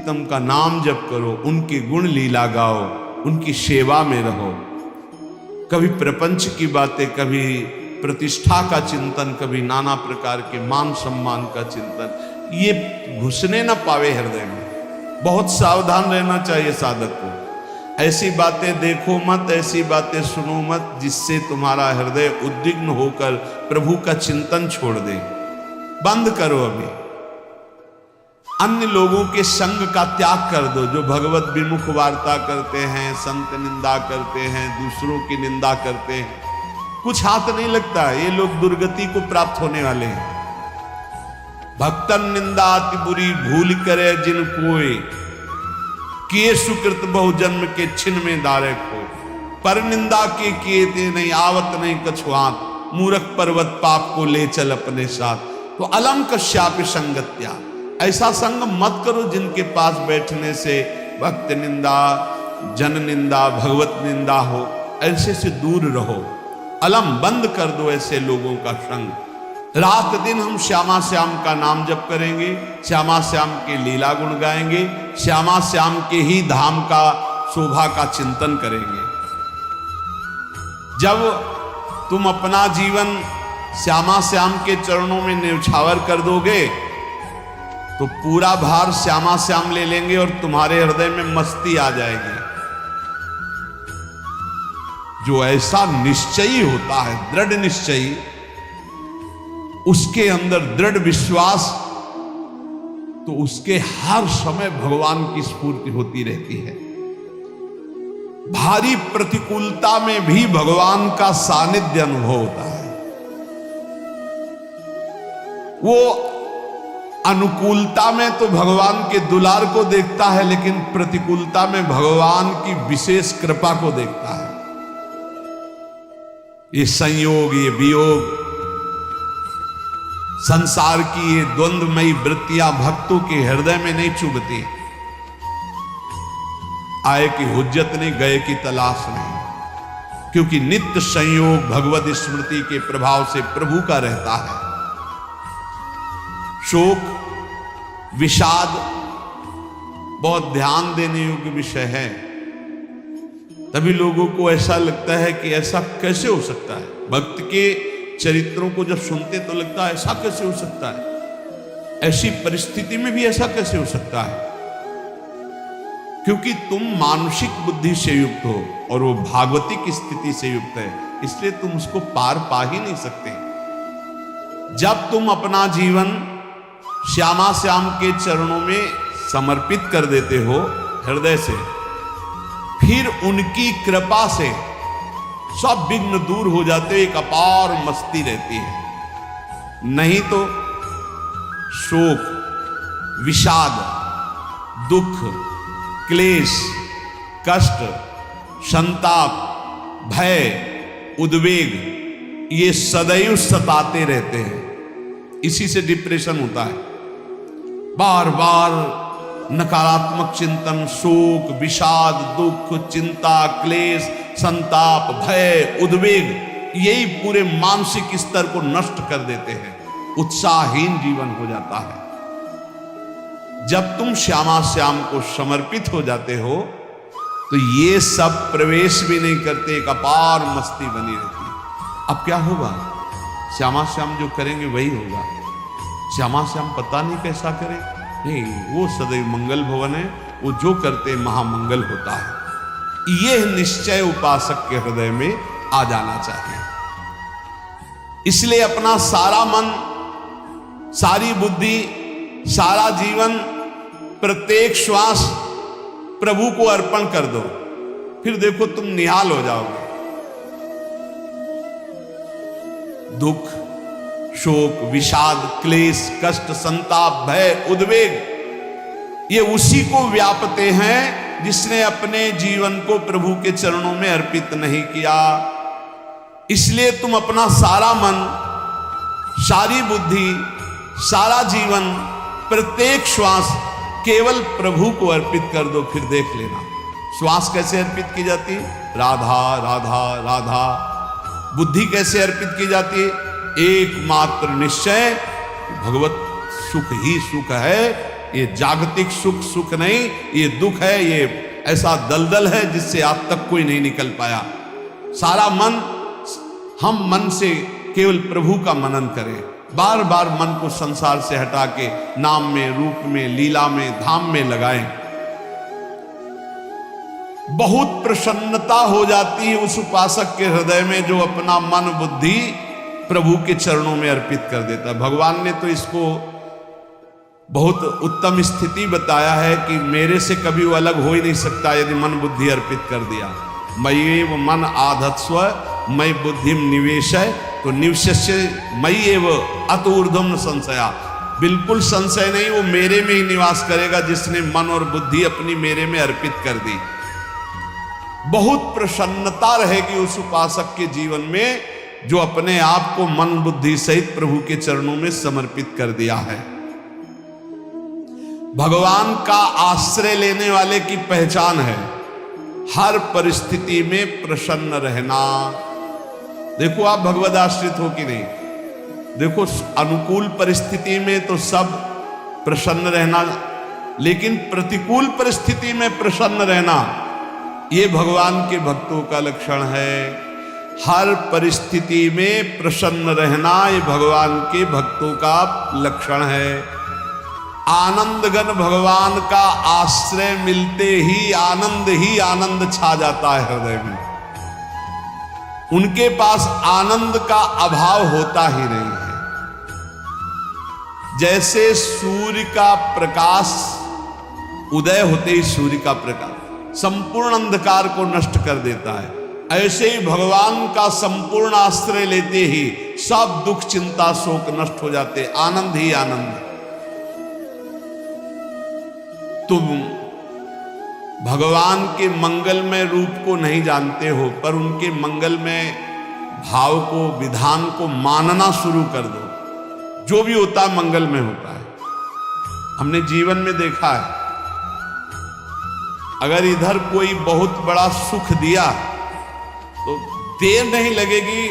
प्रीतम का नाम जप करो, उनके गुण लीला गाओ, उनकी सेवा में रहो। कभी प्रपंच की बातें, कभी प्रतिष्ठा का चिंतन, कभी नाना प्रकार के मान सम्मान का चिंतन, ये घुसने ना पावे हृदय में। बहुत सावधान रहना चाहिए साधक को। ऐसी बातें देखो मत, ऐसी बातें सुनो मत जिससे तुम्हारा हृदय उद्विग्न होकर प्रभु का चिंतन छोड़ दे। बंद करो अभी। अन्य लोगों के संग का त्याग कर दो, जो भगवत विमुख वार्ता करते हैं, संत निंदा करते हैं, दूसरों की निंदा करते हैं, कुछ हाथ नहीं लगता। ये लोग दुर्गति को प्राप्त होने वाले हैं। भक्तन निंदा अति बुरी भूल करे जिन कोय, किए सुकृत बहु जन्म के छिन में दारक हो। पर निंदा के किए ते नहीं आवत नहीं कछुआत, मूर्ख पर्वत पाप को ले चल अपने साथ। तो अलम कश्यापि संगत्या, ऐसा संग मत करो जिनके पास बैठने से भक्त निंदा, जन निंदा, भगवत निंदा हो। ऐसे से दूर रहो। अलम बंद कर दो ऐसे लोगों का संग। रात दिन हम श्यामा श्याम का नाम जप करेंगे, श्यामा श्याम के लीला गुण गाएंगे, श्यामा श्याम के ही धाम का शोभा का चिंतन करेंगे। जब तुम अपना जीवन श्यामा श्याम के चरणों में न्यौछावर कर दोगे तो पूरा भार श्यामा श्याम ले लेंगे और तुम्हारे हृदय में मस्ती आ जाएगी। जो ऐसा निश्चयी होता है, दृढ़ निश्चयी, उसके अंदर दृढ़ विश्वास, तो उसके हर समय भगवान की स्फूर्ति होती रहती है। भारी प्रतिकूलता में भी भगवान का सानिध्य अनुभव होता है। वो अनुकूलता में तो भगवान के दुलार को देखता है, लेकिन प्रतिकूलता में भगवान की विशेष कृपा को देखता है। ये संयोग, ये वियोग, संसार की ये द्वंद्वमयी वृत्तियां भक्तों के हृदय में नहीं चुभती। आए की हुज्जत नहीं, गए की तलाश नहीं, क्योंकि नित्य संयोग भगवत स्मृति के प्रभाव से प्रभु का रहता है। शोक, विषाद बहुत ध्यान देने योग्य विषय है। तभी लोगों को ऐसा लगता है कि ऐसा कैसे हो सकता है। भक्त के चरित्रों को जब सुनते तो लगता है ऐसा कैसे हो सकता है, ऐसी परिस्थिति में भी ऐसा कैसे हो सकता है। क्योंकि तुम मानसिक बुद्धि से युक्त हो और वो भागवतिक स्थिति से युक्त है, इसलिए तुम उसको पार पा ही नहीं सकते। जब तुम अपना जीवन श्यामा श्याम के चरणों में समर्पित कर देते हो हृदय से, फिर उनकी कृपा से सब विघ्न दूर हो जाते, एक अपार मस्ती रहती है। नहीं तो शोक, विषाद, दुख, क्लेश, कष्ट, संताप, भय, उद्वेग, ये सदैव सताते रहते हैं। इसी से डिप्रेशन होता है। बार बार नकारात्मक चिंतन, शोक, विषाद, दुख, चिंता, क्लेश, संताप, भय, उद्वेग, यही पूरे मानसिक स्तर को नष्ट कर देते हैं। उत्साहहीन जीवन हो जाता है। जब तुम श्यामा श्याम को समर्पित हो जाते हो तो ये सब प्रवेश भी नहीं करते, एक अपार मस्ती बनी रहती है। अब क्या होगा? श्यामा श्याम जो करेंगे वही होगा। श्यामा श्याम पता नहीं कैसा करे, नहीं, वो सदैव मंगल भवन है, वो जो करते महामंगल होता है। यह निश्चय उपासक के हृदय में आ जाना चाहिए। इसलिए अपना सारा मन, सारी बुद्धि, सारा जीवन, प्रत्येक श्वास प्रभु को अर्पण कर दो, फिर देखो तुम निहाल हो जाओगे। दुख, शोक, विषाद, क्लेश, कष्ट, संताप, भय, उद्वेग, ये उसी को व्यापते हैं जिसने अपने जीवन को प्रभु के चरणों में अर्पित नहीं किया। इसलिए तुम अपना सारा मन, सारी बुद्धि, सारा जीवन, प्रत्येक श्वास केवल प्रभु को अर्पित कर दो, फिर देख लेना श्वास कैसे अर्पित की जाती है। राधा राधा राधा। बुद्धि कैसे अर्पित की जाती है? एकमात्र निश्चय भगवत सुख ही सुख है, ये जागतिक सुख सुख नहीं, ये दुख है, ये ऐसा दलदल है जिससे आज तक कोई नहीं निकल पाया। सारा मन, हम मन से केवल प्रभु का मनन करें, बार बार मन को संसार से हटा के नाम में, रूप में, लीला में, धाम में लगाएं। बहुत प्रसन्नता हो जाती है उस उपासक के हृदय में जो अपना मन बुद्धि प्रभु के चरणों में अर्पित कर देता है। भगवान ने तो इसको बहुत उत्तम स्थिति बताया है कि मेरे से कभी वो अलग हो ही नहीं सकता यदि मन बुद्धि अर्पित कर दिया। मयि एव मन आधत्स्व मयि बुद्धिम निवेशय, तो निवश्य मयि एव अत ऊर्ध्वं न संशया, बिल्कुल संशय नहीं, वो मेरे में ही निवास करेगा जिसने मन और बुद्धि अपनी मेरे में अर्पित कर दी। बहुत प्रसन्नता रहेगी उस उपासक के जीवन में जो अपने आप को मन बुद्धि सहित प्रभु के चरणों में समर्पित कर दिया है। भगवान का आश्रय लेने वाले की पहचान है हर परिस्थिति में प्रसन्न रहना। देखो आप भगवद आश्रित हो कि नहीं, देखो अनुकूल परिस्थिति में तो सब प्रसन्न रहना, लेकिन प्रतिकूल परिस्थिति में प्रसन्न रहना ये भगवान के भक्तों का लक्षण है। हर परिस्थिति में प्रसन्न रहना ये भगवान के भक्तों का लक्षण है। आनंदगन भगवान का आश्रय मिलते ही आनंद छा जाता है हृदय में। उनके पास आनंद का अभाव होता ही नहीं है। जैसे सूर्य का प्रकाश उदय होते ही सूर्य का प्रकाश संपूर्ण अंधकार को नष्ट कर देता है, ऐसे ही भगवान का संपूर्ण आश्रय लेते ही सब दुख चिंता शोक नष्ट हो जाते, आनंद ही आनंद। तुम भगवान के मंगलमय रूप को नहीं जानते हो, पर उनके मंगलमय भाव को, विधान को मानना शुरू कर दो। जो भी होता है मंगलमय होता है। हमने जीवन में देखा है, अगर इधर कोई बहुत बड़ा सुख दिया तो देर नहीं लगेगी,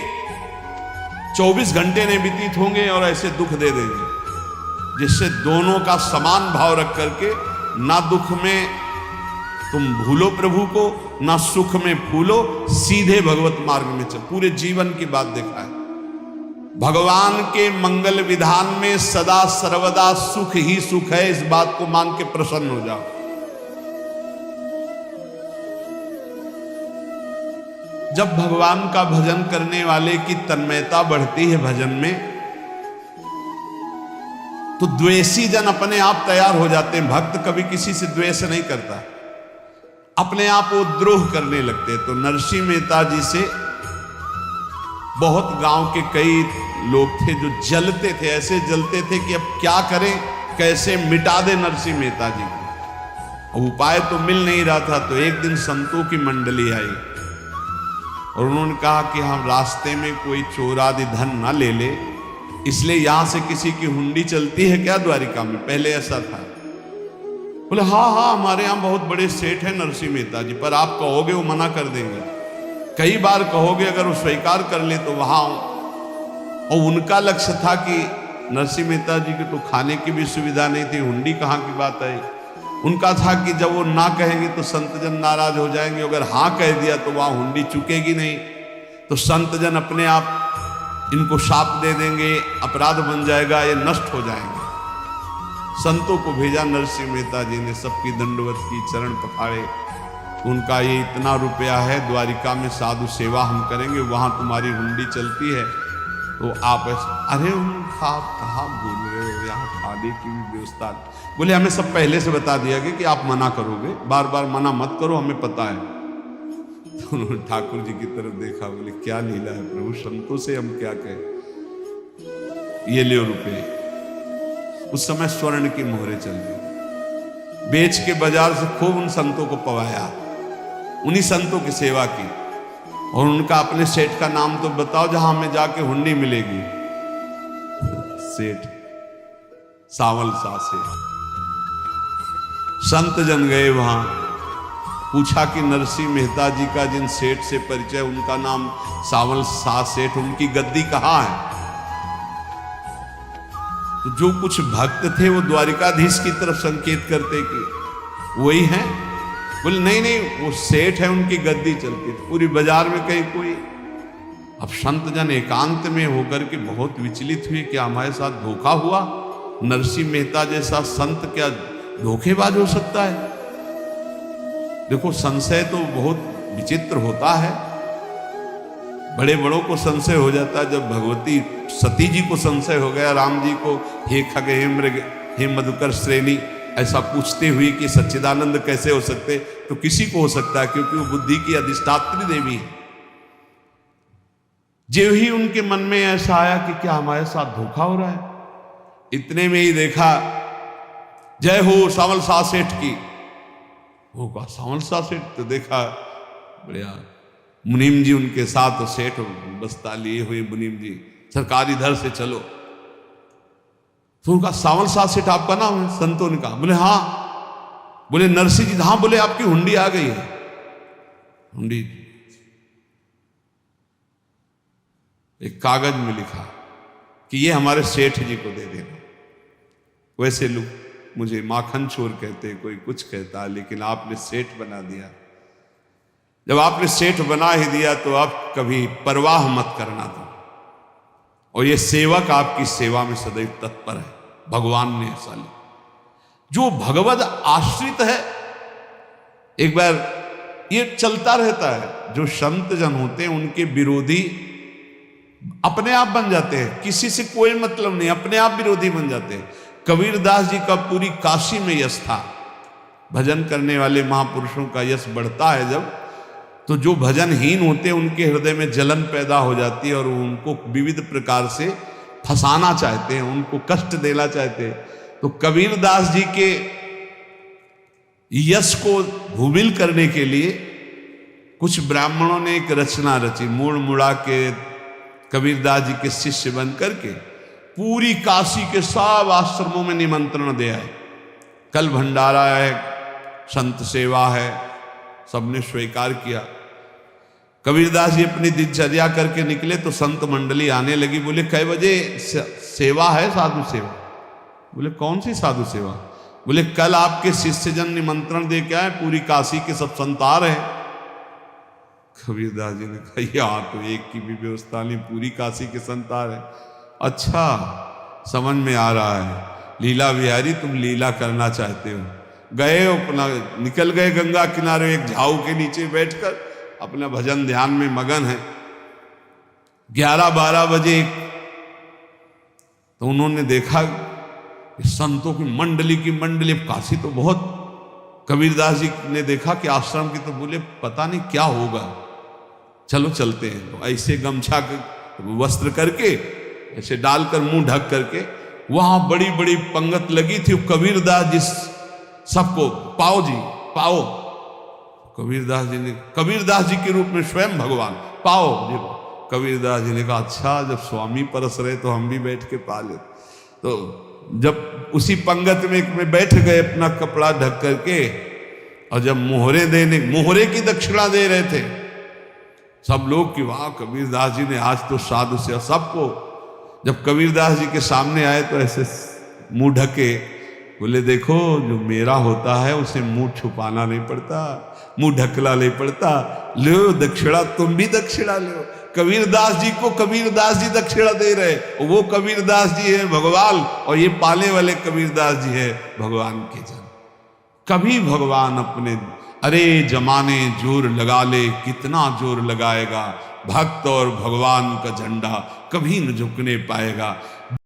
24 घंटे नहीं व्यतीत होंगे और ऐसे दुख दे देंगे, जिससे दोनों का समान भाव रख करके ना दुख में तुम भूलो प्रभु को, ना सुख में फूलो, सीधे भगवत मार्ग में चल। पूरे जीवन की बात देखा है, भगवान के मंगल विधान में सदा सर्वदा सुख ही सुख है, इस बात को मान के प्रसन्न हो जाओ। जब भगवान का भजन करने वाले की तन्मयता बढ़ती है भजन में, तो द्वेषी जन अपने आप तैयार हो जाते हैं। भक्त कभी किसी से द्वेष नहीं करता, अपने आप वो द्रोह करने लगते। तो नरसिंह मेहता जी से बहुत गांव के कई लोग थे जो जलते थे, ऐसे जलते थे कि अब क्या करें, कैसे मिटा दे नरसिंह मेहता जी को। उपाय तो मिल नहीं रहा था। तो एक दिन संतों की मंडली आई और उन्होंने कहा कि हम रास्ते में कोई चोर आदि धन ना ले ले, इसलिए यहां से किसी की हुंडी चलती है क्या द्वारिका में? पहले ऐसा था। बोले हाँ हमारे यहां बहुत बड़े सेठ हैं नरसिंह मेहता जी, पर आप कहोगे वो मना कर देंगे। कई बार कहोगे, अगर वो स्वीकार कर ले तो वहां। और उनका लक्ष्य था कि नरसिंह मेहता जी की तो खाने की भी सुविधा नहीं थी, हुंडी कहाँ की बात आई। उनका था कि जब वो ना कहेंगे तो संतजन नाराज हो जाएंगे, अगर हाँ कह दिया तो वहां हुंडी चुकेगी नहीं, तो संतजन अपने आप इनको शाप दे देंगे, अपराध बन जाएगा, ये नष्ट हो जाएंगे। संतों को भेजा नरसिंह मेहता जी ने, सबकी दंडवत की, चरण पखाड़े। उनका ये इतना रुपया है, द्वारिका में साधु सेवा हम करेंगे, वहां तुम्हारी हुंडी चलती है तो आप अरे आप कहाँ बोल रहे हो, यहाँ खाने की भी व्यवस्था। बोले हमें सब पहले से बता दिया गया कि आप मना करोगे, बार बार मना मत करो, हमें पता है। तो उन्होंने ठाकुर जी की तरफ देखा, बोले क्या लीला है प्रभु, संतों से हम क्या कहें, ये लियो रुपये। उस समय स्वर्ण की मोहरें चल रही, बेच के बाजार से खूब उन संतों को पवाया, उन्हीं संतों की सेवा की। और उनका अपने सेठ का नाम तो बताओ जहां हमें जाके हुंडी मिलेगी। सेठ सावल सा सेठ। संत जन गए वहां, पूछा कि नरसिंह मेहता जी का जिन सेठ से परिचय, उनका नाम सावल सा सेठ, उनकी गद्दी कहाँ है? तो तो जो कुछ भक्त थे वो द्वारिकाधीश की तरफ संकेत करते कि वही हैं। बोले नहीं नहीं, वो सेठ है, उनकी गद्दी चलती थी, पूरी बाजार में कहीं कोई। अब संत जन एकांत में होकर के बहुत विचलित हुए कि हमारे साथ धोखा हुआ। नरसिंह मेहता जैसा संत क्या धोखेबाज हो सकता है? देखो, संशय तो बहुत विचित्र होता है। बड़े बड़ों को संशय हो जाता है। जब भगवती सती जी को संशय हो गया, राम जी को, हे खग हे मृग हे मधुकर श्रेणी, ऐसा पूछते हुए कि सच्चिदानंद कैसे हो सकते, तो किसी को हो सकता है, क्योंकि वो बुद्धि की अधिष्ठात्री देवी है। जो ही उनके मन में ऐसा आया कि क्या हमारे साथ धोखा हो रहा है, इतने में ही देखा जय हो सावल शाह सेठ की। वो कहा सावल शाह सेठ, तो देखा बढ़िया मुनीम जी उनके साथ, सेठ बस्ता लिए हुए मुनीम जी, सरकार इधर से चलो। तो उनका सावल शाह सेठ आपका नाम है? संतों ने कहा। बोले हाँ। बोले नरसिंह जी? हाँ। बोले आपकी हुंडी आ गई है। हुंडी एक कागज में लिखा कि ये हमारे सेठ जी को दे देना। वैसे लोग मुझे माखन चोर कहते, कोई कुछ कहता, लेकिन आपने सेठ बना दिया। जब आपने सेठ बना ही दिया तो आप कभी परवाह मत करना दो। और ये सेवक आपकी सेवा में सदैव तत्पर है। भगवान ने ऐसा लिखा। जो भगवद आश्रित है, एक बार ये चलता रहता है। जो संत जन होते हैं उनके विरोधी अपने आप बन जाते हैं, किसी से कोई मतलब नहीं, अपने आप विरोधी बन जाते हैं। कबीरदास जी का पूरी काशी में यश था। भजन करने वाले महापुरुषों का यश बढ़ता है जब, तो जो भजनहीन होते हैं उनके हृदय में जलन पैदा हो जाती है और उनको विविध प्रकार से फंसाना चाहते हैं, उनको कष्ट देना चाहते हैं। तो कबीरदास जी के यश को भूमिल करने के लिए कुछ ब्राह्मणों ने एक रचना रची। मुड़ मुड़ा के कबीरदास जी के शिष्य बन करके पूरी काशी के सब आश्रमों में निमंत्रण दे आए। कल भंडारा है, संत सेवा है, सबने स्वीकार किया। कबीरदास जी अपनी दिनचर्या करके निकले तो संत मंडली आने लगी। बोले कै बजे सेवा है? साधु सेवा। बोले कौन सी साधु सेवा? बोले कल आपके शिष्यजन निमंत्रण दे के आए, पूरी काशी के सब संत आ रहे हैं। कबीरदास जी ने कहा यहाँ तो एक की भी व्यवस्था नहीं, पूरी काशी के संत आ रहे हैं। अच्छा, समझ में आ रहा है, लीला बिहारी तुम लीला करना चाहते हो। गए अपना निकल गए गंगा किनारे, एक झाऊ के नीचे बैठकर अपना भजन ध्यान में मगन है। 11-12 बजे तो उन्होंने देखा संतों की मंडली, काशी तो बहुत। कबीरदास जी ने देखा कि आश्रम की, तो बोले पता नहीं क्या होगा, चलो चलते हैं। तो ऐसे गमछा वस्त्र करके ऐसे डालकर मुंह ढक करके, वहां बड़ी बड़ी पंगत लगी थी। कबीरदास जी सबको पाओ जी पाओ। कबीरदास जी के रूप में स्वयं भगवान पाओ जी। कबीरदास जी ने कहा अच्छा, जब स्वामी परस रहे तो हम भी बैठ के पा ले। तो जब उसी पंगत में बैठ गए अपना कपड़ा ढक करके, और जब मोहरे की दक्षिणा दे रहे थे सब लोग कि वाह कबीरदास जी ने आज तो साधु से। सबको जब कबीरदास जी के सामने आए तो ऐसे मुंह ढके, बोले देखो जो मेरा होता है उसे मुंह छुपाना नहीं पड़ता, मुंह ढकला नहीं पड़ता। लो दक्षिणा, तुम भी दक्षिणा लो। कबीरदास जी को कबीरदास जी दक्षिणा दे रहे, वो कबीरदास जी है भगवान, और ये पाले वाले कबीरदास जी है भगवान के जन। कभी भगवान अपने, अरे जमाने जोर लगा ले, कितना जोर लगाएगा, भक्त और भगवान का झंडा कभी न झुकने पाएगा।